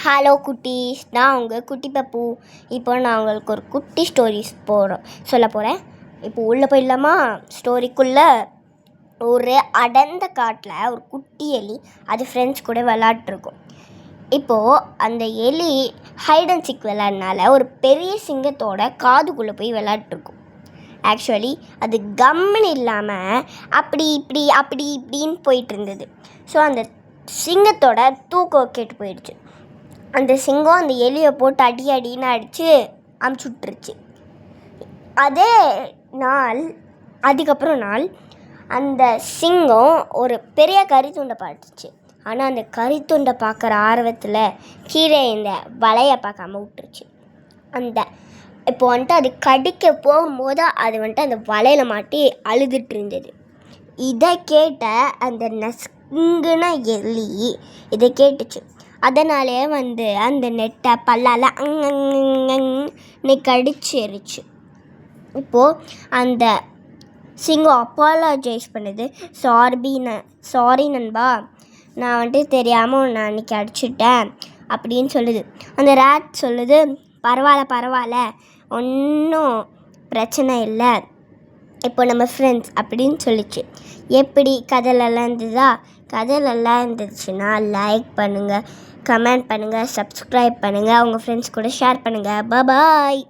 Hello குட்டீஸ், நான் உங்கள் குட்டி பப்பு. இப்போ நான் உங்களுக்கு ஒரு குட்டி ஸ்டோரிஸ் சொல்ல போகிறேன். இப்போ உள்ளே போயிடலாமா? ஸ்டோரிக்குள்ளே ஒரு அடர்ந்த காட்டில் ஒரு குட்டி எலி அது ஃப்ரெண்ட்ஸ் கூட விளாட்ருக்கும். இப்போது அந்த எலி ஹைட் அண்ட் சீக் விளாட்னால ஒரு பெரிய சிங்கத்தோட காதுக்குள்ளே போய் விளாட்ருக்கும். ஆக்சுவலி அது கம்முன்னு இல்லாமல் அப்படி இப்படின்னு போயிட்டு இருந்தது. ஸோ அந்த சிங்கத்தோட தூக்கம் கெட்டு போயிடுச்சு. அந்த சிங்கம் அந்த எலியை போட்டு அடின்னு அடித்து அமுச்சு விட்டுருச்சு. அதுக்கப்புறம் அந்த சிங்கம் ஒரு பெரிய கரித்துண்டை பார்த்துச்சு. ஆனால் அந்த கரித்துண்டை பார்க்குற ஆர்வத்தில் கீழே இந்த வலையை பார்க்காம விட்டுருச்சு. இப்போ அது கடிக்க போகும்போது அது அந்த வலையில் மாட்டி அழுதுட்டு இருந்தது. இதை கேட்ட அந்த நசுங்குன எலி இதை கேட்டுச்சு. அதனாலே அந்த நெட்டை பல்லால் கடிச்சிருச்சு. இப்போது அந்த சிங்கம் அப்பாலஜைஸ் பண்ணுது. சாரி நண்பா, நான் தெரியாமல் நான் அன்றைக்கி அடிச்சிட்டேன் அப்படின்னு சொல்லுது. அந்த ரேட் சொல்லுது, பரவாயில்ல, ஒன்றும் பிரச்சனை இல்லை, இப்போ நம்ம ஃப்ரெண்ட்ஸ் அப்படின்னு சொல்லிச்சு. எப்படி கதையிலெல்லாம் இருந்துச்சுன்னா லைக் பண்ணுங்கள், கமெண்ட் பண்ணுங்கள், சப்ஸ்கிரைப் பண்ணுங்கள், உங்கள் ஃப்ரெண்ட்ஸ் கூட ஷேர் பண்ணுங்கள். பாய்.